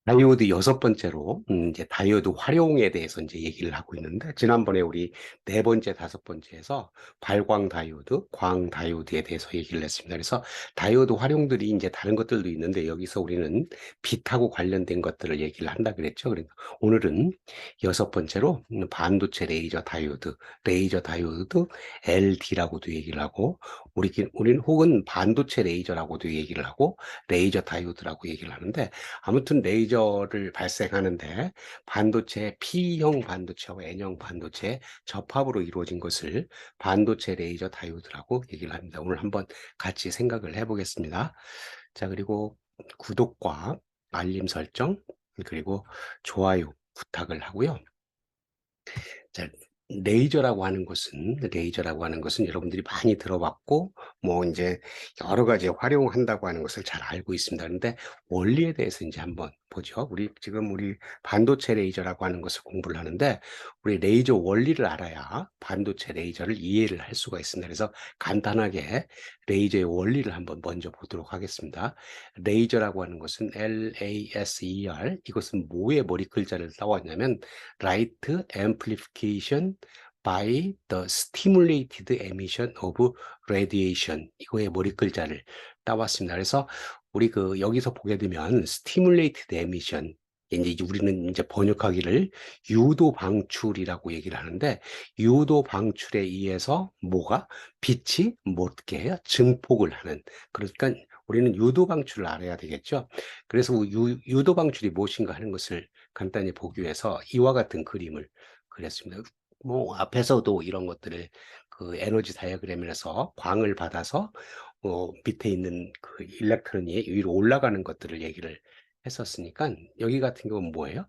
다이오드 여섯 번째로 이제 다이오드 활용에 대해서 이제 얘기를 하고 있는데 지난번에 우리 네 번째, 다섯 번째에서 발광 다이오드, 광 다이오드에 대해서 얘기를 했습니다. 그래서 다이오드 활용들이 이제 다른 것들도 있는데 여기서 우리는 빛하고 관련된 것들을 얘기를 한다 그랬죠. 그래서 오늘은 여섯 번째로 반도체 레이저 다이오드 LD라고도 얘기를 하고 우리는 혹은 반도체 레이저라고도 얘기를 하고 레이저 다이오드라고 얘기를 하는데 아무튼 레이저를 발생하는데 반도체 P형 반도체와 N형 반도체 접합으로 이루어진 것을 반도체 레이저 다이오드라고 얘기를 합니다. 오늘 한번 같이 생각을 해보겠습니다. 자, 그리고 구독과 알림 설정 그리고 좋아요 부탁을 하고요. 자, 레이저라고 하는 것은 여러분들이 많이 들어봤고, 뭐 이제 여러 가지 활용한다고 하는 것을 잘 알고 있습니다. 그런데 원리에 대해서 이제 한번 보죠. 우리 반도체 레이저라고 하는 것을 공부를 하는데, 우리 레이저 원리를 알아야 반도체 레이저를 이해를 할 수가 있습니다. 그래서 간단하게 레이저의 원리를 한번 먼저 보도록 하겠습니다. 레이저라고 하는 것은 LASER, 이것은 뭐의 머리 글자를 따왔냐면, Light Amplification by the Stimulated Emission of Radiation, 이거의 머리 글자를 따왔습니다. 그래서 우리 여기서 보게 되면 Stimulated Emission, 이제 우리는 이제 번역하기를 유도 방출이라고 얘기를 하는데, 유도 방출에 의해서 빛이 뭐 어떻게 해요? 증폭을 하는. 그러니까 우리는 유도 방출을 알아야 되겠죠. 그래서 유도 방출이 무엇인가 하는 것을 간단히 보기 위해서 이와 같은 그림을 그렸습니다. 뭐 앞에서도 이런 것들을 그 에너지 다이어그램에서 광을 받아서 밑에 있는 그 일렉트론이 위로 올라가는 것들을 얘기를 했었으니까 여기 같은 경우는 뭐예요?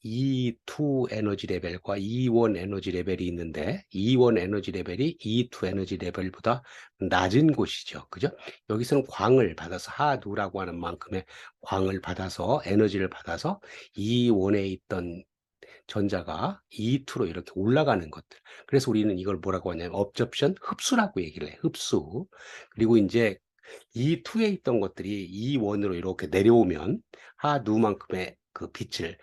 E2 에너지 레벨과 E1 에너지 레벨이 있는데 E1 에너지 레벨이 E2 에너지 레벨보다 낮은 곳이죠. 그죠? 여기서는 광을 받아서 하두라고 하는 만큼의 광을 받아서 에너지를 받아서 E1에 있던 전자가 E2로 이렇게 올라가는 것들. 그래서 우리는 이걸 뭐라고 하냐면 업접션 흡수라고 얘기를 해. 흡수. 그리고 이제 E2에 있던 것들이 E1으로 이렇게 내려오면 하누만큼의 그 빛을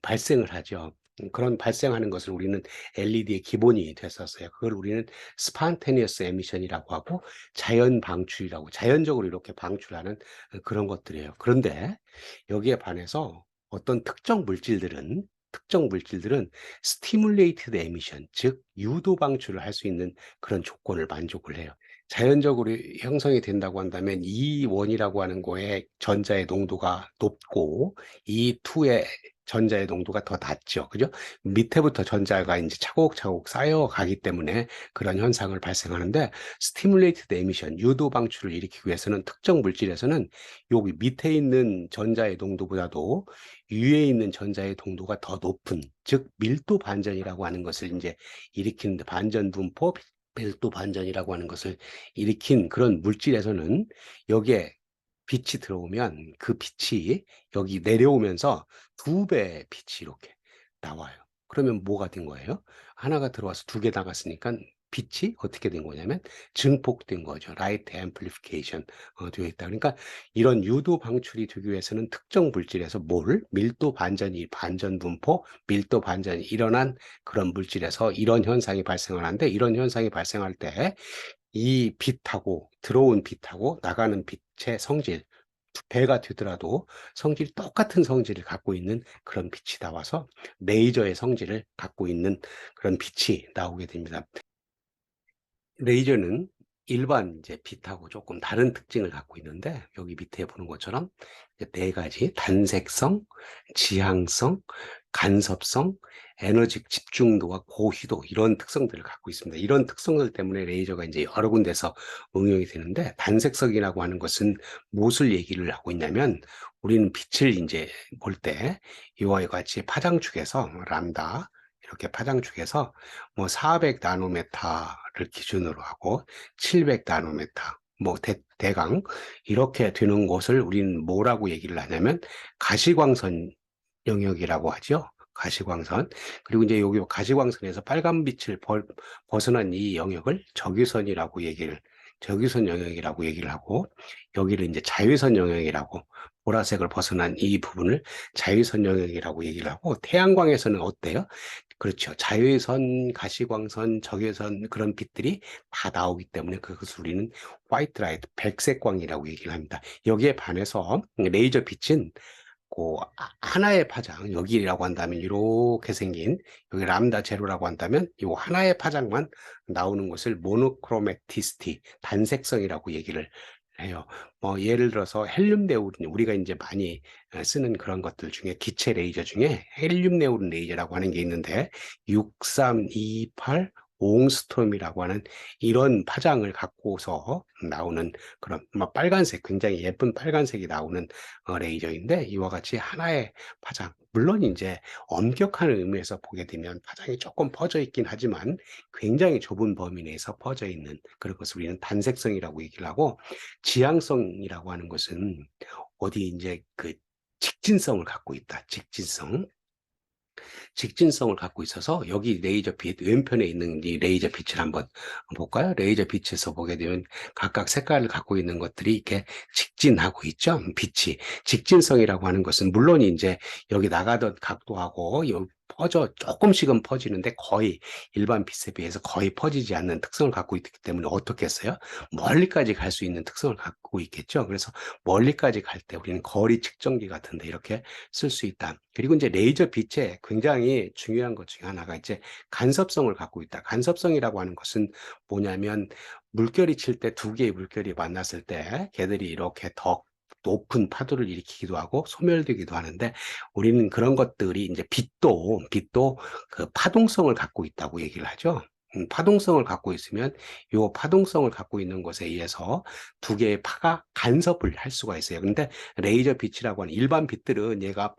발생을 하죠. 그런 발생하는 것을 우리는 LED의 기본이 됐었어요. 그걸 우리는 스판테니어스 에미션이라고 하고 자연 방출이라고, 자연적으로 이렇게 방출하는 그런 것들이에요. 그런데 여기에 반해서 어떤 특정 물질들은 스티뮬레이티드 에미션, 즉 유도 방출을 할 수 있는 그런 조건을 만족을 해요. 자연적으로 형성이 된다고 한다면 E1이라고 하는 거에 전자의 농도가 높고 E2의 전자의 농도가 더 낮죠. 그죠? 밑에부터 전자가 이제 차곡차곡 쌓여가기 때문에 그런 현상을 발생하는데, 스티뮬레이티드 에미션, 유도 방출을 일으키기 위해서는 특정 물질에서는 여기 밑에 있는 전자의 농도보다도 위에 있는 전자의 농도가 더 높은, 즉 밀도 반전이라고 하는 것을 이제 일으키는데, 반전 분포 밀도 반전이라고 하는 것을 일으킨 그런 물질에서는 여기에 빛이 들어오면 그 빛이 여기 내려오면서 두 배의 빛이 이렇게 나와요. 그러면 뭐가 된 거예요? 하나가 들어와서 두 개 나갔으니까 빛이 어떻게 된 거냐면 증폭된 거죠. 라이트 앰플리피케이션 되어 있다. 그러니까 이런 유도 방출이 되기 위해서는 특정 물질에서 반전 분포, 밀도 반전이 일어난 그런 물질에서 이런 현상이 발생하는데, 이런 현상이 발생할 때 이 빛하고 들어온 빛하고 나가는 빛의 성질 두 배가 되더라도 성질이 똑같은 성질을 갖고 있는 그런 빛이 나와서 레이저의 성질을 갖고 있는 그런 빛이 나오게 됩니다. 레이저는 일반 이제 빛하고 조금 다른 특징을 갖고 있는데, 여기 밑에 보는 것처럼 이제 네 가지: 단색성, 지향성, 간섭성, 에너지 집중도와 고휘도, 이런 특성들을 갖고 있습니다. 이런 특성들 때문에 레이저가 이제 여러 군데서 응용이 되는데, 단색성이라고 하는 것은 무엇을 얘기를 하고 있냐면, 우리는 빛을 이제 볼 때 이와 같이 파장축에서 람다 이렇게 파장축에서 뭐 400 나노메타를 기준으로 하고 700 나노메타 뭐 대강 이렇게 되는 것을 우리는 뭐라고 얘기를 하냐면 가시광선 영역이라고 하죠. 가시광선. 그리고 이제 여기 가시광선에서 빨간 빛을 벗어난 이 영역을 적외선 영역이라고 얘기를 하고, 여기를 이제 자외선 영역이라고 보라색을 벗어난 이 부분을 자외선 영역이라고 얘기를 하고, 태양광에서는 어때요? 그렇죠. 자외선, 가시광선, 적외선 그런 빛들이 다 나오기 때문에 그것을 우리는 화이트 라이트, 백색광이라고 얘기를 합니다. 여기에 반해서 레이저 빛은 그 하나의 파장, 여기라고 한다면 이렇게 생긴, 여기 람다 제로라고 한다면 이 하나의 파장만 나오는 것을 모노크로매티스티, 단색성이라고 얘기를 해요. 뭐 예를 들어서 헬륨 네오린, 우리가 이제 많이 쓰는 그런 것들 중에 기체 레이저 중에 헬륨 네오린 레이저라고 하는 게 있는데 6328 옹스톰이라고 하는 이런 파장을 갖고서 나오는 그런 빨간색, 굉장히 예쁜 빨간색이 나오는 레이저인데, 이와 같이 하나의 파장, 물론 이제 엄격한 의미에서 보게 되면 파장이 조금 퍼져 있긴 하지만 굉장히 좁은 범위 내에서 퍼져 있는 그런 것을 우리는 단색성이라고 얘기를 하고, 지향성이라고 하는 것은 어디 이제 그 직진성을 갖고 있다. 직진성을 갖고 있어서 여기 레이저 빛, 왼편에 있는 이 레이저 빛을 한번 볼까요? 레이저 빛에서 보게 되면 각각 색깔을 갖고 있는 것들이 이렇게 직진하고 있죠. 빛이. 직진성이라고 하는 것은 물론 이제 여기 나가던 각도하고 조금씩은 퍼지는데 거의 일반 빛에 비해서 거의 퍼지지 않는 특성을 갖고 있기 때문에 어떻게 했어요? 멀리까지 갈 수 있는 특성을 갖고 있겠죠. 그래서 멀리까지 갈 때 우리는 거리 측정기 같은데 이렇게 쓸 수 있다. 그리고 이제 레이저 빛에 굉장히 중요한 것 중에 하나가 이제 간섭성을 갖고 있다. 간섭성이라고 하는 것은 뭐냐면 물결이 칠 때 두 개의 물결이 만났을 때 걔들이 이렇게 더 높은 파도를 일으키기도 하고 소멸되기도 하는데, 우리는 그런 것들이 이제 빛도 그 파동성을 갖고 있다고 얘기를 하죠. 파동성을 갖고 있으면 이 파동성을 갖고 있는 것에 의해서 두 개의 파가 간섭을 할 수가 있어요. 근데 레이저 빛이라고 하는 일반 빛들은 얘가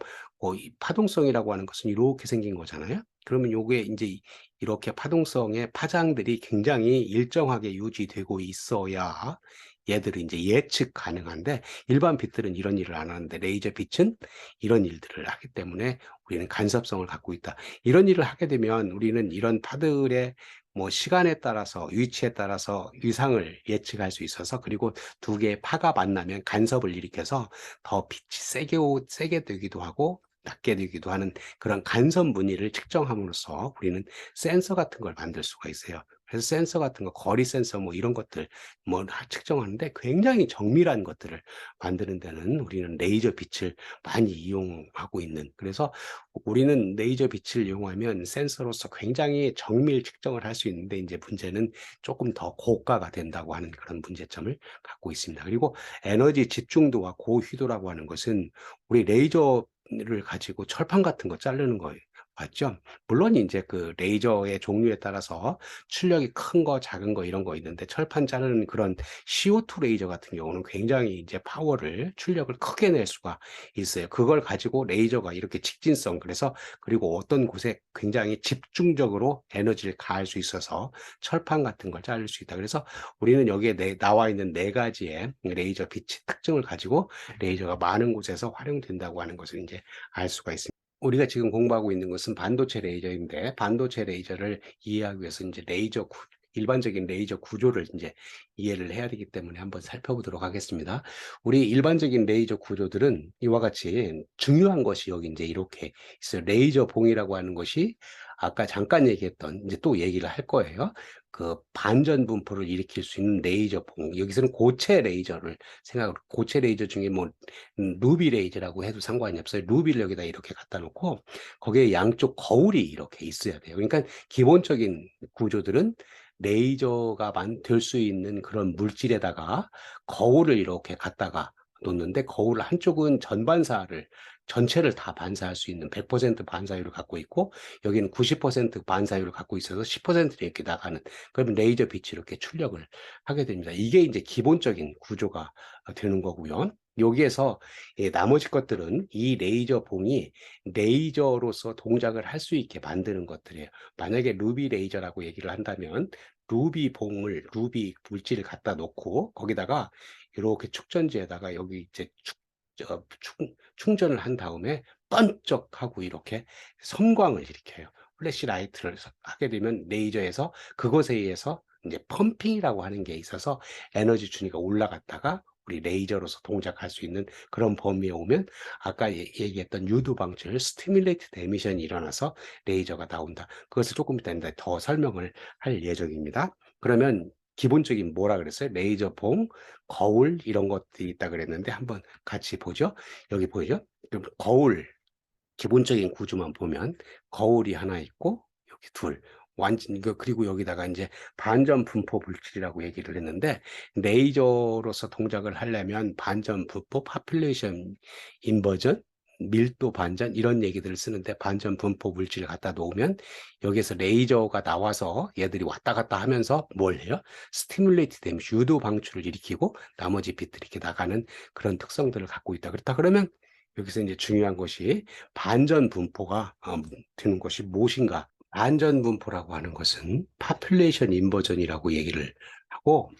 이 파동성이라고 하는 것은 이렇게 생긴 거잖아요. 그러면 요게 이제 이렇게 파동성의 파장들이 굉장히 일정하게 유지되고 있어야 얘들은 이제 예측 가능한데, 일반 빛들은 이런 일을 안 하는데 레이저 빛은 이런 일들을 하기 때문에 우리는 간섭성을 갖고 있다. 이런 일을 하게 되면 우리는 이런 파들의 뭐 시간에 따라서 위치에 따라서 위상을 예측할 수 있어서, 그리고 두 개의 파가 만나면 간섭을 일으켜서 더 빛이 세게 되기도 하고 낮게 되기도 하는 그런 간섭 무늬를 측정함으로써 우리는 센서 같은 걸 만들 수가 있어요. 그래서 센서 같은 거, 거리 센서 뭐 이런 것들 뭐 측정하는데 굉장히 정밀한 것들을 만드는 데는 우리는 레이저 빛을 많이 이용하고 있는, 그래서 우리는 레이저 빛을 이용하면 센서로서 굉장히 정밀 측정을 할 수 있는데, 이제 문제는 조금 더 고가가 된다고 하는 그런 문제점을 갖고 있습니다. 그리고 에너지 집중도와 고휘도라고 하는 것은 우리 레이저를 가지고 철판 같은 거 자르는 거예요. 맞죠? 물론 이제 그 레이저의 종류에 따라서 출력이 큰 거, 작은 거 이런 거 있는데, 철판 자르는 그런 CO2 레이저 같은 경우는 굉장히 이제 파워를, 출력을 크게 낼 수가 있어요. 그걸 가지고 레이저가 이렇게 직진성, 그래서 그리고 어떤 곳에 굉장히 집중적으로 에너지를 가할 수 있어서 철판 같은 걸 자를 수 있다. 그래서 우리는 여기에 나와 있는 네 가지의 레이저 빛의 특징을 가지고 레이저가 많은 곳에서 활용된다고 하는 것을 이제 알 수가 있습니다. 우리가 지금 공부하고 있는 것은 반도체 레이저인데, 반도체 레이저를 이해하기 위해서 이제 일반적인 레이저 구조를 이제 이해를 해야 되기 때문에 한번 살펴보도록 하겠습니다. 우리 일반적인 레이저 구조들은 이와 같이 중요한 것이 여기 이제 이렇게 있어요. 레이저 봉이라고 하는 것이 아까 잠깐 얘기했던, 이제 또 얘기를 할 거예요. 그 반전 분포를 일으킬 수 있는 레이저 봉. 여기서는 고체 레이저를 고체 레이저 중에 뭐 루비 레이저라고 해도 상관이 없어요. 루비를 여기다 이렇게 갖다 놓고 거기에 양쪽 거울이 이렇게 있어야 돼요. 그러니까 기본적인 구조들은 레이저가 될 수 있는 그런 물질에다가 거울을 이렇게 갖다가 놓는데, 거울 한쪽은 전체를 다 반사할 수 있는 100% 반사율을 갖고 있고, 여기는 90% 반사율을 갖고 있어서 10% 이렇게 나가는, 그러면 레이저 빛이 이렇게 출력을 하게 됩니다. 이게 이제 기본적인 구조가 되는 거고요. 여기에서 나머지 것들은 이 레이저 봉이 레이저로서 동작을 할 수 있게 만드는 것들이에요. 만약에 루비 레이저라고 얘기를 한다면 루비 물질을 갖다 놓고 거기다가 이렇게 축전지에다가 여기 이제 충전을 한 다음에 번쩍하고 이렇게 섬광을 일으켜요. 플래시 라이트를 하게 되면 레이저에서 그것에 의해서 이제 펌핑이라고 하는 게 있어서 에너지 준위가 올라갔다가 우리 레이저로서 동작할 수 있는 그런 범위에 오면 아까 얘기했던 유도 방출, 스티뮬레이티드 에미션이 일어나서 레이저가 나온다. 그것을 조금 이따 더 설명을 할 예정입니다. 그러면 기본적인 뭐라 그랬어요? 레이저 봉, 거울 이런 것들이 있다 그랬는데 한번 같이 보죠. 여기 보이죠? 그럼 거울 기본적인 구조만 보면 거울이 하나 있고 여기 둘 완전 그리고 여기다가 이제 반전 분포 물질이라고 얘기를 했는데 레이저로서 동작을 하려면 반전 분포, 파퓰레이션 인버전, 밀도 반전 이런 얘기들을 쓰는데 반전 분포 물질을 갖다 놓으면 여기에서 레이저가 나와서 얘들이 왔다 갔다 하면서 뭘 해요? 스티뮬레이트 되면 유도 방출을 일으키고 나머지 빛들이 이렇게 나가는 그런 특성들을 갖고 있다. 그렇다 그러면 여기서 이제 중요한 것이 반전 분포가 되는 것이 무엇인가? 반전 분포라고 하는 것은 파퓰레이션 인버전이라고 얘기를 하고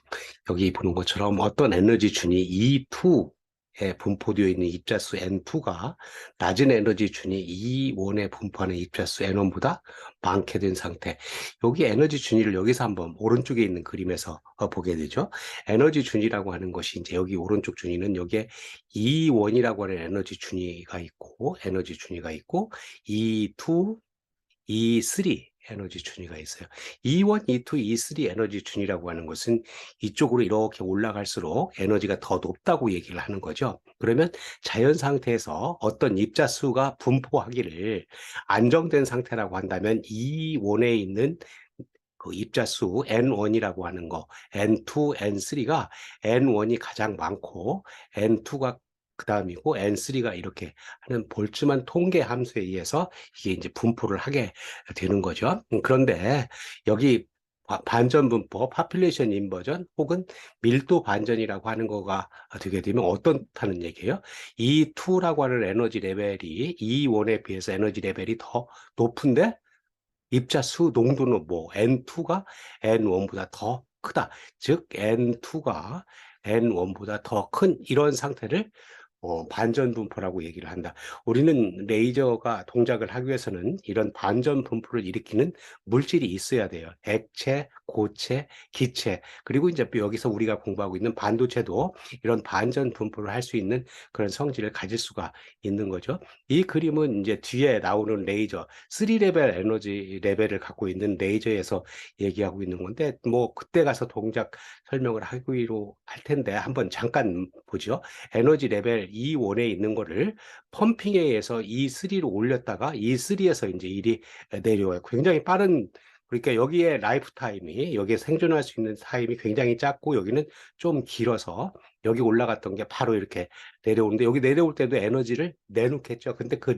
여기 보는 것처럼 어떤 에너지 준이 E2에 분포되어 있는 입자수 N2가 낮은 에너지 준이 E1에 분포하는 입자수 N1보다 많게 된 상태. 여기 에너지 준위를 여기서 한번 오른쪽에 있는 그림에서 보게 되죠. 에너지 준위라고 하는 것이 이제 여기 오른쪽 준위는 여기에 E1이라고 하는 에너지 준위가 있고 E2, E3 에너지 준위가 있어요. E1, E2, E3 에너지 준위라고 하는 것은 이쪽으로 이렇게 올라갈수록 에너지가 더 높다고 얘기를 하는 거죠. 그러면 자연 상태에서 어떤 입자수가 분포하기를 안정된 상태라고 한다면 E1에 있는 그 입자수 N1이라고 하는 거, N2, N3가 N1이 가장 많고 N2가 그 다음이고 N3가 이렇게 하는 볼츠만 통계 함수에 의해서 이게 이제 분포를 하게 되는 거죠. 그런데 여기 반전 분포, 파퓰레이션 인버전 혹은 밀도 반전이라고 하는 거가 되게 되면 어떻다는 얘기예요? E2라고 하는 에너지 레벨이 E1에 비해서 에너지 레벨이 더 높은데 입자수 농도는 뭐 N2가 N1보다 더 크다. 즉 N2가 N1보다 더 큰 이런 상태를 반전 분포라고 얘기를 한다. 우리는 레이저가 동작을 하기 위해서는 이런 반전 분포를 일으키는 물질이 있어야 돼요. 액체, 고체, 기체, 그리고 이제 여기서 우리가 공부하고 있는 반도체도 이런 반전 분포를 할 수 있는 그런 성질을 가질 수가 있는 거죠. 이 그림은 이제 뒤에 나오는 레이저, 3레벨 에너지 레벨을 갖고 있는 레이저에서 얘기하고 있는 건데, 뭐 그때 가서 동작 설명을 하기로 할 텐데 한번 잠깐 보죠. 에너지 레벨 E1에 있는 거를 펌핑에 의해서 E3로 올렸다가 E3에서 이제 일이 내려와요. 굉장히 빠른, 그러니까 여기에 라이프 타임이, 여기에 생존할 수 있는 타임이 굉장히 짧고 여기는 좀 길어서 여기 올라갔던 게 바로 이렇게 내려오는데 여기 내려올 때도 에너지를 내놓겠죠. 근데 그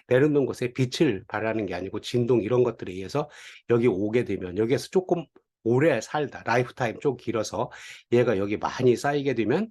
내놓는 곳에 빛을 발하는 게 아니고 진동 이런 것들에 의해서 여기 오게 되면 여기에서 조금 오래 살다, 라이프 타임 좀 길어서 얘가 여기 많이 쌓이게 되면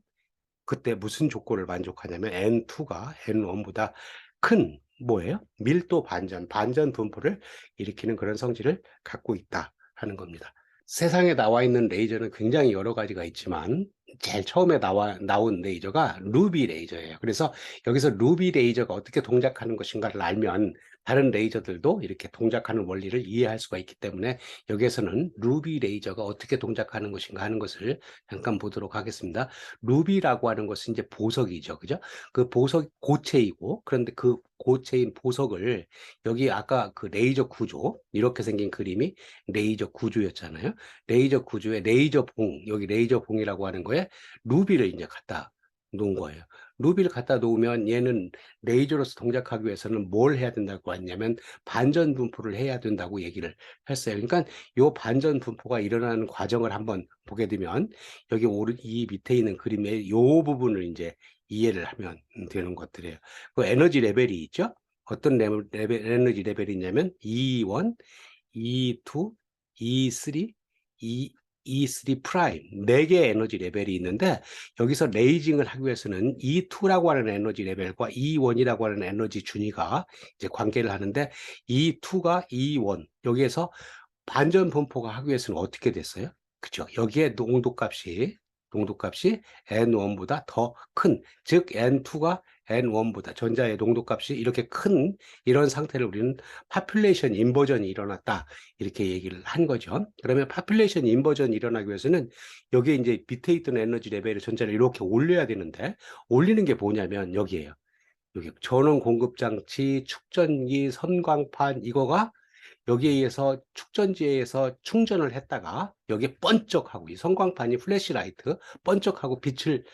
그때 무슨 조건을 만족하냐면 N2가 N1보다 큰 뭐예요? 밀도 반전, 반전 분포를 일으키는 그런 성질을 갖고 있다 하는 겁니다. 세상에 나와 있는 레이저는 굉장히 여러 가지가 있지만 제일 처음에 나온 레이저가 루비 레이저예요. 그래서 여기서 루비 레이저가 어떻게 동작하는 것인가를 알면 다른 레이저들도 이렇게 동작하는 원리를 이해할 수가 있기 때문에 여기에서는 루비 레이저가 어떻게 동작하는 것인가 하는 것을 잠깐 보도록 하겠습니다. 루비라고 하는 것은 이제 보석이죠. 그죠? 그 보석 고체이고 그런데 그 고체인 보석을 여기 아까 그 레이저 구조 이렇게 생긴 그림이 레이저 구조였잖아요. 레이저 구조에 레이저 봉, 여기 레이저 봉이라고 하는 거에 루비를 이제 갖다 놓은 거예요. 루비를 갖다 놓으면 얘는 레이저로서 동작하기 위해서는 뭘 해야 된다고 했냐면 반전 분포를 해야 된다고 얘기를 했어요. 그러니까 이 반전 분포가 일어나는 과정을 한번 보게 되면 여기 이 밑에 있는 그림의 이 부분을 이제 이해를 하면 되는 것들이에요. 그 에너지 레벨이 있죠. 어떤 에너지 레벨이 있냐면 E1, E2, E3, E3 프라임 4개의 에너지 레벨이 있는데 여기서 레이징을 하기 위해서는 E2라고 하는 에너지 레벨과 E1이라고 하는 에너지 준위가 이제 관계를 하는데 E2가 E1 여기에서 반전 분포가 하기 위해서는 어떻게 됐어요? 그죠? 여기에 농도 값이 농도값이 N1보다 더 큰, 즉 N2가 N1보다 전자의 농도값이 이렇게 큰 이런 상태를 우리는 파퓰레이션 인버전이 일어났다 이렇게 얘기를 한 거죠. 그러면 파퓰레이션 인버전이 일어나기 위해서는 여기에 이제 밑에 있던 에너지 레벨의 전자를 이렇게 올려야 되는데 올리는 게 뭐냐면 여기에요. 여기 전원 공급 장치, 축전기, 선광판 이거가 여기에 의해서 축전지에 의해서 충전을 했다가 여기에 번쩍하고 이 성광판이 플래시라이트 번쩍하고 빛을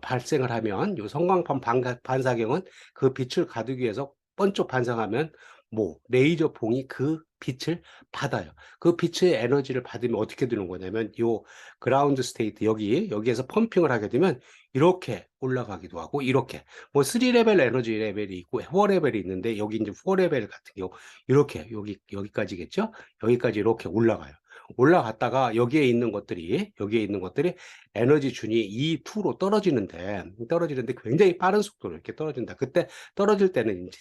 발생을 하면 이 성광판 반사경은 그 빛을 가두기 위해서 번쩍 반사하면 뭐 레이저 봉이 그 빛을 받아요. 그 빛의 에너지를 받으면 어떻게 되는 거냐면 요 그라운드 스테이트 여기에서 펌핑을 하게 되면 이렇게 올라가기도 하고 이렇게 뭐 3레벨 에너지 레벨이 있고 4레벨이 있는데 여기 이제 4레벨 같은 경우 이렇게 여기까지겠죠? 여기까지 이렇게 올라가요. 올라갔다가 여기에 있는 것들이 에너지 준이 E2로 떨어지는데 굉장히 빠른 속도로 이렇게 떨어진다. 그때 떨어질 때는 이제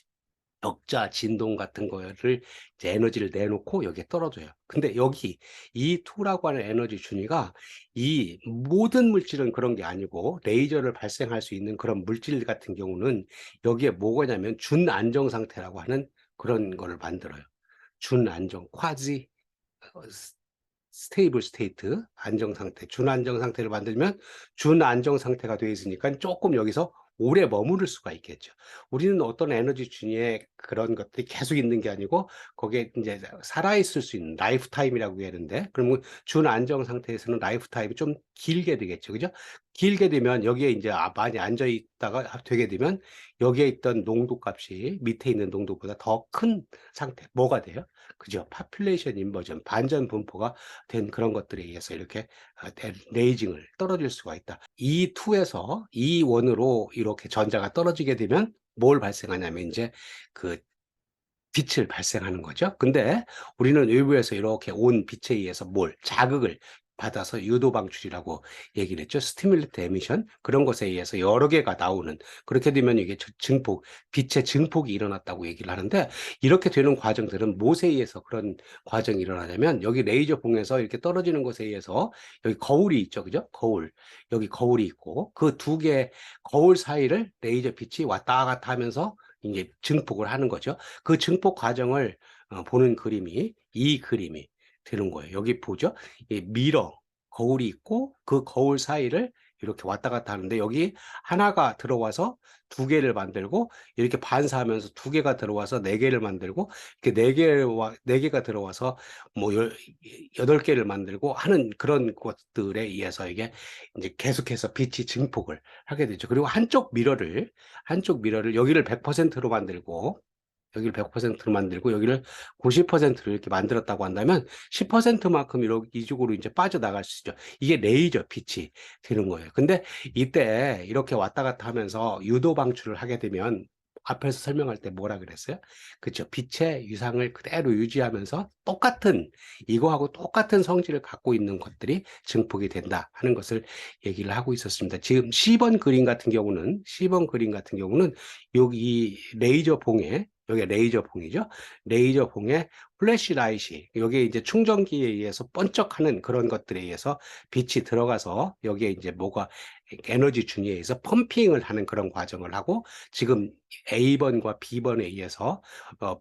격자 진동 같은 거를 이제 에너지를 내놓고 여기에 떨어져요. 근데 여기 E2라고 하는 에너지 준위가 이 모든 물질은 그런 게 아니고 레이저를 발생할 수 있는 그런 물질 같은 경우는 여기에 뭐냐면 준안정 상태라고 하는 그런 거를 만들어요. 준안정, 쿼지 스테이블 스테이트 안정 상태, 준안정 상태를 만들면 준안정 상태가 되어 있으니까 조금 여기서 오래 머무를 수가 있겠죠. 우리는 어떤 에너지 준위에 그런 것들이 계속 있는 게 아니고 거기에 이제 살아있을 수 있는 라이프 타임이라고 하는데 그러면 준안정 상태에서는 라이프 타임이 좀 길게 되겠죠. 그죠? 길게 되면 여기에 이제 많이 앉아 있다가 되게 되면 여기에 있던 농도 값이 밑에 있는 농도보다 더 큰 상태, 뭐가 돼요? 그죠? 파퓰레이션 인버전, 반전 분포가 된 그런 것들에 의해서 이렇게 레이징을 떨어질 수가 있다. E2에서 E1으로 이렇게 전자가 떨어지게 되면 뭘 발생하냐면 이제 그 빛을 발생하는 거죠. 근데 우리는 외부에서 이렇게 온 빛에 의해서 자극을 받아서 유도 방출이라고 얘기를 했죠. 스티뮬레이트 에미션 그런 것에 의해서 여러 개가 나오는 그렇게 되면 이게 증폭, 빛의 증폭이 일어났다고 얘기를 하는데 이렇게 되는 과정들은 무엇에 의해서 그런 과정이 일어나냐면 여기 레이저 봉에서 이렇게 떨어지는 것에 의해서 여기 거울이 있죠. 그죠? 거울. 여기 거울이 있고 그 두 개의 거울 사이를 레이저 빛이 왔다 갔다 하면서 이제 증폭을 하는 거죠. 그 증폭 과정을 보는 그림이 이 그림이 되는 거예요. 여기 보죠? 이 미러, 거울이 있고 그 거울 사이를 이렇게 왔다 갔다 하는데 여기 하나가 들어와서 두 개를 만들고 이렇게 반사하면서 두 개가 들어와서 네 개를 만들고 이렇게 네 개가 들어와서 뭐 여덟 개를 만들고 하는 그런 것들에 의해서 이게 이제 계속해서 빛이 증폭을 하게 되죠. 그리고 한쪽 미러를 여기를 100%로 만들고 여기를 100%로 만들고 여기를 90%로 이렇게 만들었다고 한다면 10%만큼 이쪽으로 이제 빠져나갈 수 있죠. 이게 레이저 빛이 되는 거예요. 근데 이때 이렇게 왔다 갔다 하면서 유도 방출을 하게 되면 앞에서 설명할 때 뭐라 그랬어요? 그렇죠. 빛의 유상을 그대로 유지하면서 이거하고 똑같은 성질을 갖고 있는 것들이 증폭이 된다 하는 것을 얘기를 하고 있었습니다. 지금 10번 그림 같은 경우는 여기 레이저 봉에 여기 레이저 봉이죠. 레이저 봉에 플래시라이트 여기에 이제 충전기에 의해서 번쩍하는 그런 것들에 의해서 빛이 들어가서 여기에 이제 뭐가 에너지 준위에 의해서 펌핑을 하는 그런 과정을 하고 지금 A번과 B번에 의해서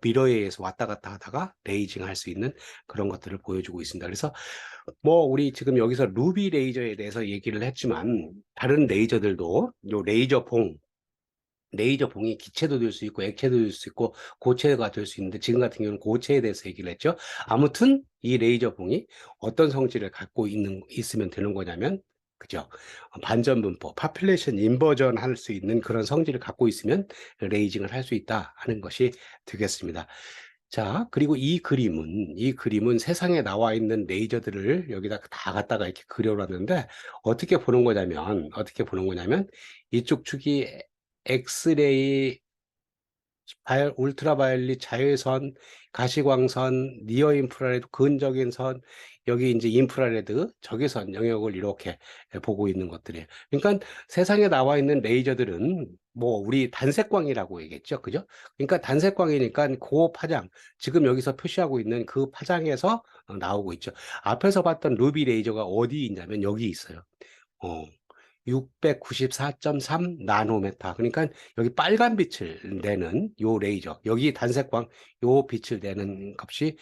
미러에 의해서 왔다 갔다 하다가 레이징 할 수 있는 그런 것들을 보여주고 있습니다. 그래서 뭐 우리 지금 여기서 루비 레이저에 대해서 얘기를 했지만 다른 레이저들도 요 레이저 봉이 기체도 될 수 있고 액체도 될 수 있고 고체가 될 수 있는데 지금 같은 경우는 고체에 대해서 얘기를 했죠. 아무튼 이 레이저 봉이 어떤 성질을 갖고 있으면 되는 거냐면 그죠? 반전 분포, 파퓰레이션 인버전 할 수 있는 그런 성질을 갖고 있으면 레이징을 할 수 있다 하는 것이 되겠습니다. 자, 그리고 이 그림은 세상에 나와 있는 레이저들을 여기다 다 갖다가 이렇게 그려놨는데 어떻게 보는 거냐면 이쪽 축이 엑스레이, 울트라바이올릿, 자외선, 가시광선, 니어 인프라레드, 근적인 선, 여기 이제 인프라레드, 적외선 영역을 이렇게 보고 있는 것들이에요. 그러니까 세상에 나와 있는 레이저들은 뭐 우리 단색광이라고 얘기했죠. 그죠? 그러니까 단색광이니까 그 파장, 지금 여기서 표시하고 있는 그 파장에서 나오고 있죠. 앞에서 봤던 루비 레이저가 어디 있냐면 여기 있어요. 어, 694.3 나노메타. 그러니까 여기 빨간 빛을 내는 요 레이저, 여기 단색광 요 빛을 내는 값이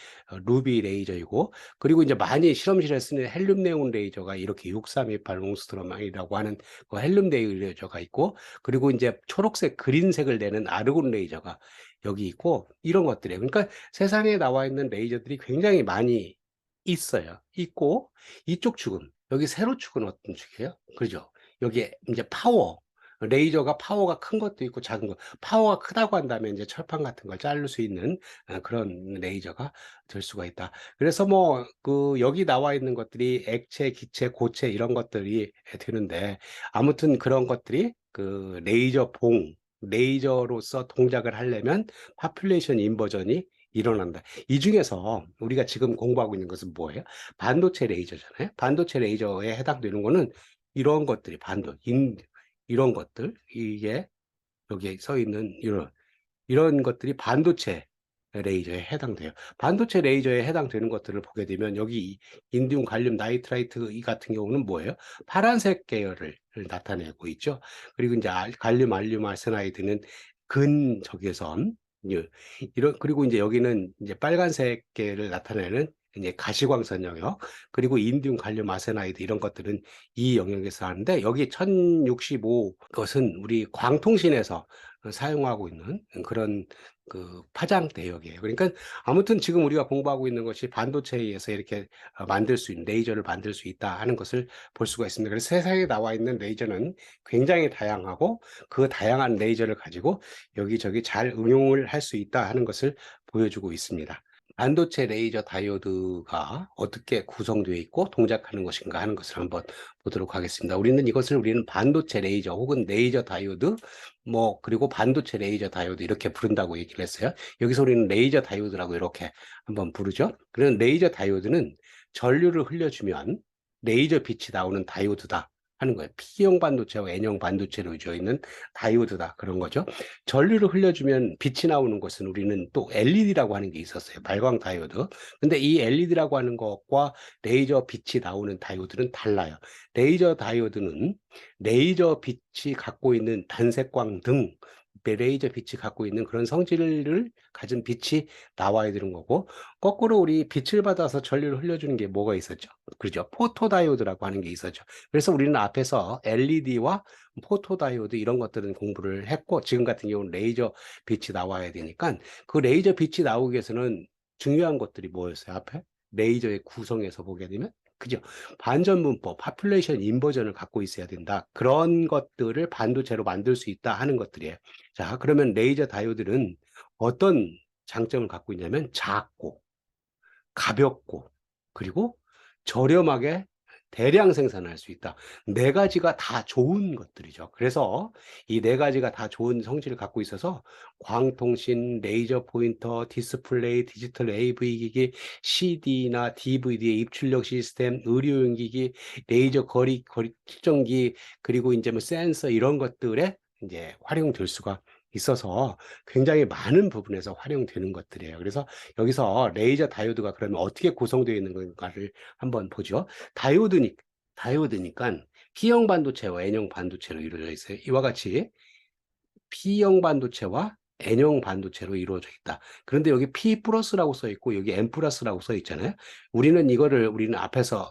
루비 레이저이고, 그리고 이제 많이 실험실에 쓰는 헬륨 네온 레이저가 이렇게 6328 롱스트롬이라고 하는 그 헬륨 레이저가 있고, 그리고 이제 초록색 그린색을 내는 아르곤 레이저가 여기 있고, 이런 것들이에요. 그러니까 세상에 나와 있는 레이저들이 굉장히 많이 있어요. 있고, 이쪽 축은, 여기 세로 축은 어떤 축이에요? 그죠? 여기에 이제 파워, 레이저가 파워가 큰 것도 있고 작은 거, 파워가 크다고 한다면 이제 철판 같은 걸 자를 수 있는 그런 레이저가 될 수가 있다. 그래서 뭐 그 여기 나와 있는 것들이 액체, 기체, 고체 이런 것들이 되는데, 아무튼 그런 것들이 그 레이저 봉, 레이저로서 동작을 하려면 파퓰레이션 인버전이 일어난다. 이 중에서 우리가 지금 공부하고 있는 것은 뭐예요? 반도체 레이저잖아요. 반도체 레이저에 해당되는 거는 이런 것들이 이런 것들, 이게 여기에 써 있는 이런 것들이 반도체 레이저에 해당돼요. 반도체 레이저에 해당되는 것들을 보게 되면 여기 인디움 갈륨 나이트라이트 이 같은 경우는 뭐예요? 파란색 계열을 나타내고 있죠. 그리고 이제 갈륨 알륨 아르세나이드는 근적외선, 이런, 그리고 이제 여기는 이제 빨간색 계를 나타내는 이제 가시광선 영역, 그리고 인디움 갈륨 아르세나이드 이런 것들은 이 영역에서 하는데, 여기 1065 것은 우리 광통신에서 사용하고 있는 그런 그 파장 대역이에요. 그러니까 아무튼 지금 우리가 공부하고 있는 것이 반도체에 의해서 이렇게 만들 수 있는 레이저를 만들 수 있다 하는 것을 볼 수가 있습니다. 그래서 세상에 나와 있는 레이저는 굉장히 다양하고, 그 다양한 레이저를 가지고 여기저기 잘 응용을 할 수 있다 하는 것을 보여주고 있습니다. 반도체 레이저 다이오드가 어떻게 구성되어 있고 동작하는 것인가 하는 것을 한번 보도록 하겠습니다. 우리는 반도체 레이저 혹은 레이저 다이오드, 뭐 그리고 반도체 레이저 다이오드 이렇게 부른다고 얘기를 했어요. 여기서 우리는 레이저 다이오드라고 이렇게 한번 부르죠. 그런 레이저 다이오드는 전류를 흘려주면 레이저 빛이 나오는 다이오드다 하는 거예요. P형 반도체와 N형 반도체로 이루어져 있는 다이오드다, 그런 거죠. 전류를 흘려주면 빛이 나오는 것은 우리는 또 LED라고 하는 게 있었어요. 발광 다이오드. 근데 이 LED라고 하는 것과 레이저 빛이 나오는 다이오드는 달라요. 레이저 다이오드는 레이저 빛이 갖고 있는 단색광 등 레이저 빛이 갖고 있는 그런 성질을 가진 빛이 나와야 되는 거고, 거꾸로 우리 빛을 받아서 전류를 흘려주는 게 뭐가 있었죠? 그렇죠. 포토다이오드라고 하는 게 있었죠. 그래서 우리는 앞에서 LED와 포토다이오드 이런 것들은 공부를 했고, 지금 같은 경우는 레이저 빛이 나와야 되니까 그 레이저 빛이 나오기 위해서는 중요한 것들이 뭐였어요? 앞에 레이저의 구성에서 보게 되면, 그죠? 반전분법, 파퓰레이션 인버전을 갖고 있어야 된다. 그런 것들을 반도체로 만들 수 있다 하는 것들이에요. 자, 그러면 레이저 다이오드는 어떤 장점을 갖고 있냐면 작고 가볍고, 그리고 저렴하게 대량 생산할 수 있다. 네 가지가 다 좋은 것들이죠. 그래서 이 네 가지가 다 좋은 성질을 갖고 있어서 광통신, 레이저 포인터, 디스플레이, 디지털 AV 기기, CD나 DVD의 입출력 시스템, 의료용 기기, 레이저 거리 측정기, 그리고 이제 뭐 센서 이런 것들에 이제 활용될 수가 있어서 굉장히 많은 부분에서 활용되는 것들이에요. 그래서 여기서 레이저 다이오드가 그러면 어떻게 구성되어 있는 건가를 한번 보죠. 다이오드니까 P형 반도체와 N형 반도체로 이루어져 있어요. 이와 같이 P형 반도체와 N형 반도체로 이루어져 있다. 그런데 여기 P 플러스라고 써 있고 여기 N 플러스라고 써 있잖아요. 우리는 앞에서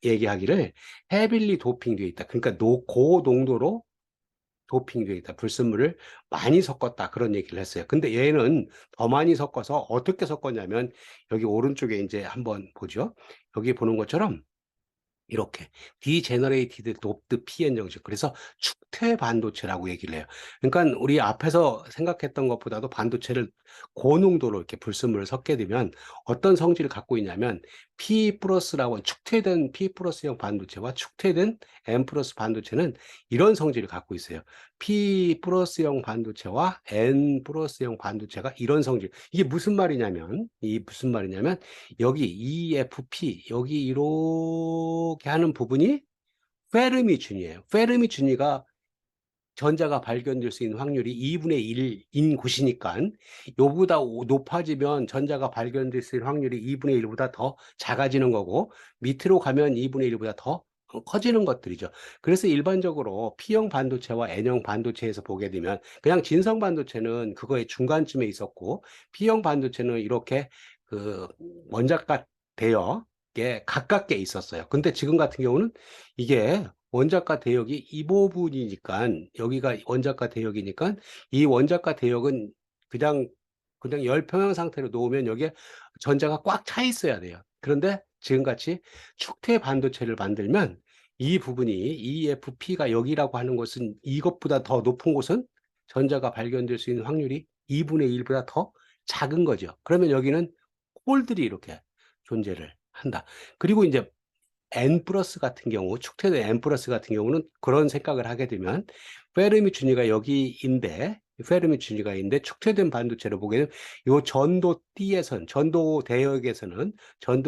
얘기하기를 헤빌리 도핑되어 있다. 그러니까 고농도로 도핑되어 있다. 불순물을 많이 섞었다. 그런 얘기를 했어요. 근데 얘는 더 많이 섞어서 어떻게 섞었냐면, 여기 오른쪽에 이제 한번 보죠. 여기 보는 것처럼 이렇게 디제너레이티드 돕드 PN 정식, 그래서 축퇴 반도체라고 얘기를 해요. 그러니까 우리 앞에서 생각했던 것보다도 반도체를 고농도로 이렇게 불순물을 섞게 되면 어떤 성질을 갖고 있냐면, P 플러스라고 축퇴된 P 플러스형 반도체와 축퇴된 N 플러스 반도체는 이런 성질을 갖고 있어요. P 플러스형 반도체와 N 플러스형 반도체가 이런 성질. 이게 무슨 말이냐면 여기 EFP, 여기 이렇게 하는 부분이 페르미 준위예요. 페르미 준위가 전자가 발견될 수 있는 확률이 2분의 1인 곳이니까, 요보다 높아지면 전자가 발견될 수 있는 확률이 2분의 1보다 더 작아지는 거고, 밑으로 가면 2분의 1보다 더 커지는 것들이죠. 그래서 일반적으로 P형 반도체와 N형 반도체에서 보게 되면 그냥 진성 반도체는 그거의 중간쯤에 있었고 P형 반도체는 이렇게 그 원자가 대역에 가깝게 있었어요. 근데 지금 같은 경우는 이게 원자가 대역이 이 부분이니까 여기가 원자가 대역이니까 이 원자가 대역은 그냥 열평형 상태로 놓으면 여기에 전자가 꽉 차 있어야 돼요. 그런데 지금같이 축태 반도체를 만들면 이 부분이 EFP가 여기라고 하는 것은 이것보다 더 높은 곳은 전자가 발견될 수 있는 확률이 2분의 1보다 더 작은 거죠. 그러면 여기는 홀들이 이렇게 존재를 한다. 그리고 이제 N 플러스 같은 경우, 축태된 N 플러스 같은 경우는 그런 생각을 하게 되면 페르미 준위가 여기인데, 페르미 준위가 있는데 축태된 반도체를 보게 되면 이 전도 D에선, 전도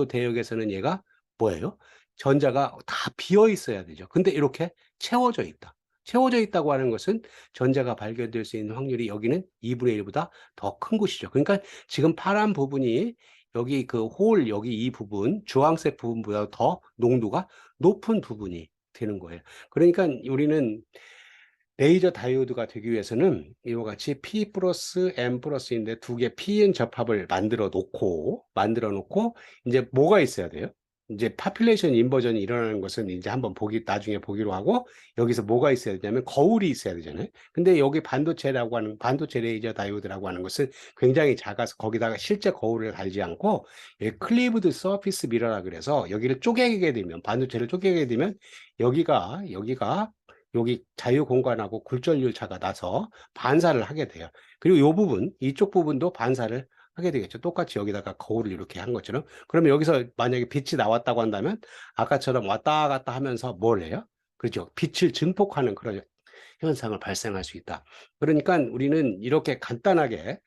대역에서는 얘가 뭐예요? 전자가 다 비어 있어야 되죠. 근데 이렇게 채워져 있다. 채워져 있다고 하는 것은 전자가 발견될 수 있는 확률이 여기는 2분의 1보다 더 큰 곳이죠. 그러니까 지금 파란 부분이 여기 그 홀, 여기 이 부분, 주황색 부분보다 더 농도가 높은 부분이 되는 거예요. 그러니까 우리는 레이저 다이오드가 되기 위해서는 이와 같이 P 플러스 N 플러스인데 두 개 Pn 접합을 만들어 놓고 이제 뭐가 있어야 돼요? 이제 파퓰레이션 인버전이 일어나는 것은 이제 한번 나중에 보기로 하고 여기서 뭐가 있어야 되냐면 거울이 있어야 되잖아요. 근데 여기 반도체 레이저 다이오드라고 하는 것은 굉장히 작아서 거기다가 실제 거울을 달지 않고 클리브드 서피스 미러라 그래서 여기를 쪼개게 되면 반도체를 쪼개게 되면 여기가 여기 자유 공간하고 굴절률 차가 나서 반사를 하게 돼요. 그리고 이 부분, 이쪽 부분도 반사를 하게 되겠죠. 똑같이 여기다가 거울을 이렇게 한 것처럼. 그러면 여기서 만약에 빛이 나왔다고 한다면 아까처럼 왔다 갔다 하면서 뭘 해요? 그렇죠. 빛을 증폭하는 그런 현상을 발생할 수 있다. 그러니까 우리는 이렇게 간단하게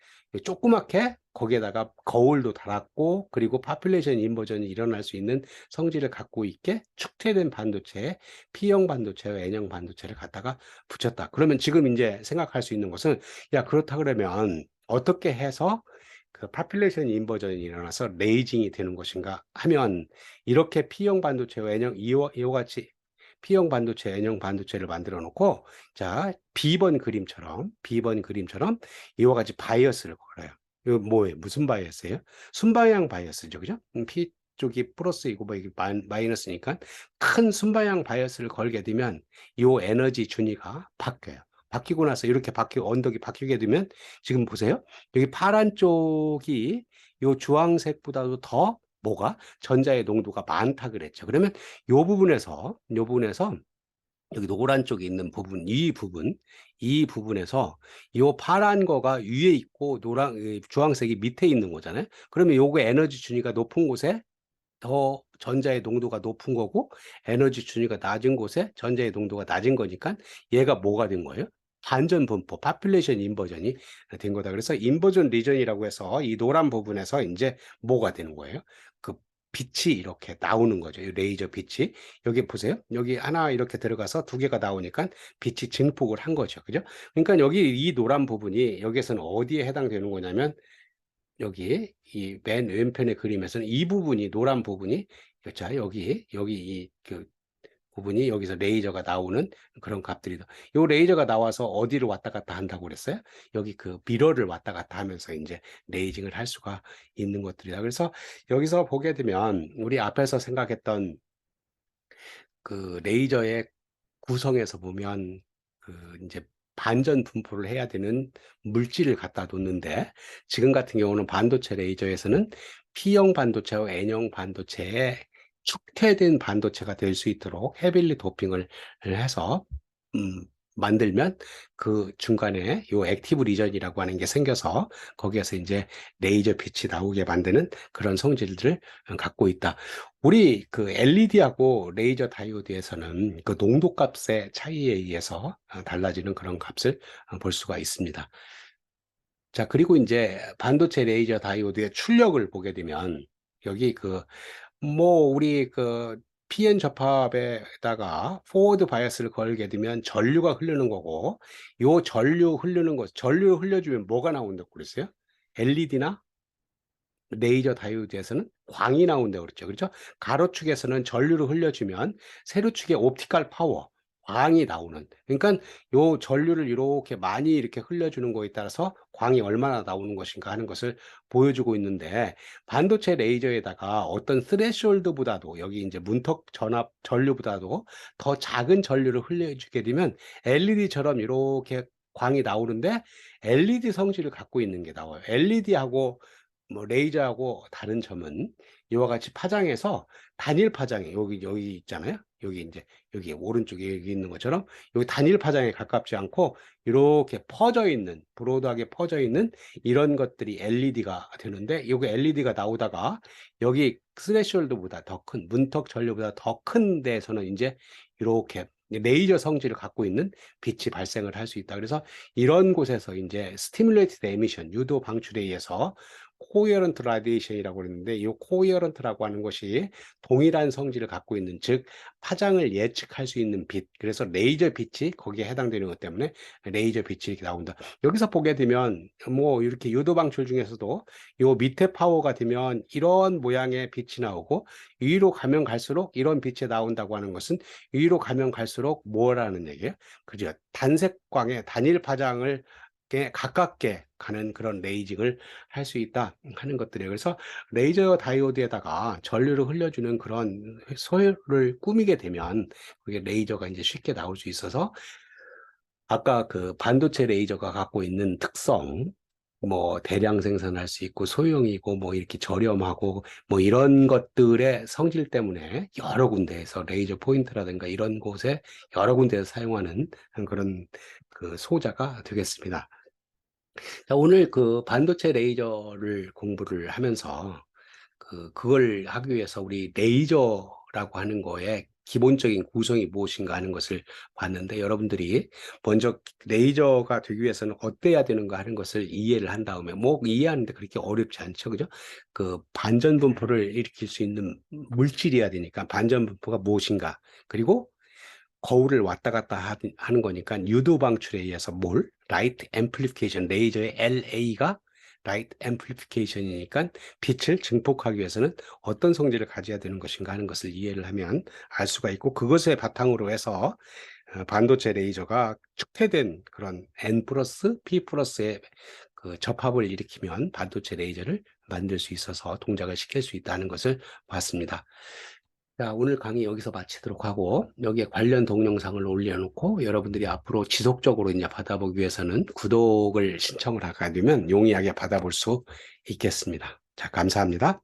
조그맣게 거기에다가 거울도 달았고 그리고 파퓰레이션 인버전이 일어날 수 있는 성질을 갖고 있게 축태된 반도체에 P형 반도체와 N형 반도체를 갖다가 붙였다. 그러면 지금 이제 생각할 수 있는 것은 야 그렇다 그러면 어떻게 해서 그 파퓰레이션 인버전이 일어나서 레이징이 되는 것인가 하면 이렇게 P형 반도체와 이와 같이 P형 반도체, N형 반도체를 만들어 놓고 자 B번 그림처럼 이와 같이 바이어스를 걸어요. 이거 뭐예요? 무슨 바이어스예요? 순방향 바이어스죠, 그죠? P 쪽이 플러스이고 뭐 이게 마이너스니까 큰 순방향 바이어스를 걸게 되면 이 에너지 준위가 바뀌어요. 바뀌고 나서 이렇게 언덕이 바뀌게 되면 지금 보세요. 여기 파란 쪽이 이 주황색보다도 더 뭐가 전자의 농도가 많다 그랬죠. 그러면 요 부분에서 여기 노란 쪽에 있는 부분, 이 부분에서 이 파란 거가 위에 있고 주황색이 밑에 있는 거잖아요. 그러면 요거 에너지 준위가 높은 곳에 더 전자의 농도가 높은 거고 에너지 준위가 낮은 곳에 전자의 농도가 낮은 거니까 얘가 뭐가 된 거예요? 반전 분포, 파퓰레이션 인버전이 된 거다. 그래서 인버전 리전이라고 해서 이 노란 부분에서 이제 뭐가 되는 거예요? 그 빛이 이렇게 나오는 거죠. 이 레이저 빛이. 여기 보세요. 여기 하나 이렇게 들어가서 두 개가 나오니까 빛이 증폭을 한 거죠. 그죠? 그러니까 여기 이 노란 부분이 여기에서는 어디에 해당되는 거냐면 여기 이 맨 왼편의 그림에서는 이 부분이 노란 부분이 자 여기 그 부분이 여기서 레이저가 나오는 그런 값들이다. 요 레이저가 나와서 어디를 왔다 갔다 한다고 그랬어요? 여기 그 미러를 왔다 갔다 하면서 이제 레이징을 할 수가 있는 것들이다. 그래서 여기서 보게 되면 우리 앞에서 생각했던 그 레이저의 구성에서 보면 그 이제 반전 분포를 해야 되는 물질을 갖다 놓는데 지금 같은 경우는 반도체 레이저에서는 P형 반도체와 N형 반도체에 축태된 반도체가 될 수 있도록 헤빌리 도핑을 해서 음, 만들면 그 중간에 요 액티브 리전이라고 하는 게 생겨서 거기에서 이제 레이저 빛이 나오게 만드는 그런 성질들을 갖고 있다. 우리 그 LED하고 레이저 다이오드에서는 그 농도 값의 차이에 의해서 달라지는 그런 값을 볼 수가 있습니다. 자, 그리고 이제 반도체 레이저 다이오드의 출력을 보게 되면 여기 우리 PN 접합에다가 포워드 바이어스를 걸게 되면 전류가 흐르는 거고 요 전류 흘려주면 뭐가 나온다고 그랬어요? LED나 레이저 다이오드에서는 광이 나온다고 그랬죠. 그렇죠? 가로축에서는 전류를 흘려주면 세로축의 옵티컬 파워, 광이 나오는. 그러니까 요 전류를 이렇게 많이 이렇게 흘려주는 거에 따라서 광이 얼마나 나오는 것인가 하는 것을 보여주고 있는데, 반도체 레이저에다가 어떤 스레시홀드보다도 여기 이제 문턱 전압 전류보다도 더 작은 전류를 흘려주게 되면 LED처럼 이렇게 광이 나오는데 LED 성질을 갖고 있는 게 나와요. LED하고 뭐 레이저하고 다른 점은 이와 같이 파장에서 단일 파장에 여기 있잖아요. 여기 이제 여기 오른쪽에 여기 있는 것처럼 여기 단일 파장에 가깝지 않고 이렇게 퍼져 있는 브로드하게 퍼져 있는 이런 것들이 LED가 되는데, 여기 LED가 나오다가 여기 스레시홀드보다 더 큰 문턱 전류보다 더 큰 데에서는 이제 이렇게 레이저 성질을 갖고 있는 빛이 발생을 할 수 있다. 그래서 이런 곳에서 이제 스티뮬레이티드 에미션 유도 방출에 의해서 코헤런트 라디에이션이라고 그러는데, 이 코헤런트라고 하는 것이 동일한 성질을 갖고 있는, 즉 파장을 예측할 수 있는 빛, 그래서 레이저 빛이 거기에 해당되는 것 때문에 레이저 빛이 이렇게 나온다. 여기서 보게 되면 뭐 이렇게 유도 방출 중에서도 요 밑에 파워가 되면 이런 모양의 빛이 나오고, 위로 가면 갈수록 이런 빛이 나온다고 하는 것은 위로 가면 갈수록 뭐라는 얘기예요? 그죠? 단색광의 단일 파장을 가깝게 가는 그런 레이징을 할 수 있다 하는 것들이에요. 그래서 레이저 다이오드에다가 전류를 흘려주는 그런 소열을 꾸미게 되면 그게 레이저가 이제 쉽게 나올 수 있어서, 아까 그 반도체 레이저가 갖고 있는 특성, 뭐 대량 생산할 수 있고 소형이고 뭐 이렇게 저렴하고 뭐 이런 것들의 성질 때문에 여러 군데에서 레이저 포인트라든가 이런 곳에 여러 군데에서 사용하는 그런 그 소자가 되겠습니다. 자, 오늘 그 반도체 레이저를 공부를 하면서 그걸 하기 위해서 우리 레이저라고 하는 거에 기본적인 구성이 무엇인가 하는 것을 봤는데, 여러분들이 먼저 레이저가 되기 위해서는 어때야 되는가 하는 것을 이해를 한 다음에, 뭐 이해하는데 그렇게 어렵지 않죠. 그죠? 그 반전분포를 일으킬 수 있는 물질이어야 되니까 반전분포가 무엇인가, 그리고 거울을 왔다 갔다 하는 거니까 유도 방출에 의해서 뭘? 라이트 앰플리피케이션, 레이저의 LA가 라이트 앰플리피케이션이니까 빛을 증폭하기 위해서는 어떤 성질을 가져야 되는 것인가 하는 것을 이해를 하면 알 수가 있고, 그것에 바탕으로 해서 반도체 레이저가 축소된 그런 N 플러스 P 플러스의 그 접합을 일으키면 반도체 레이저를 만들 수 있어서 동작을 시킬 수 있다는 것을 봤습니다. 자, 오늘 강의 여기서 마치도록 하고, 여기에 관련 동영상을 올려놓고 여러분들이 앞으로 지속적으로 이제 받아보기 위해서는 구독을 신청을 하게 되면 용이하게 받아볼 수 있겠습니다. 자, 감사합니다.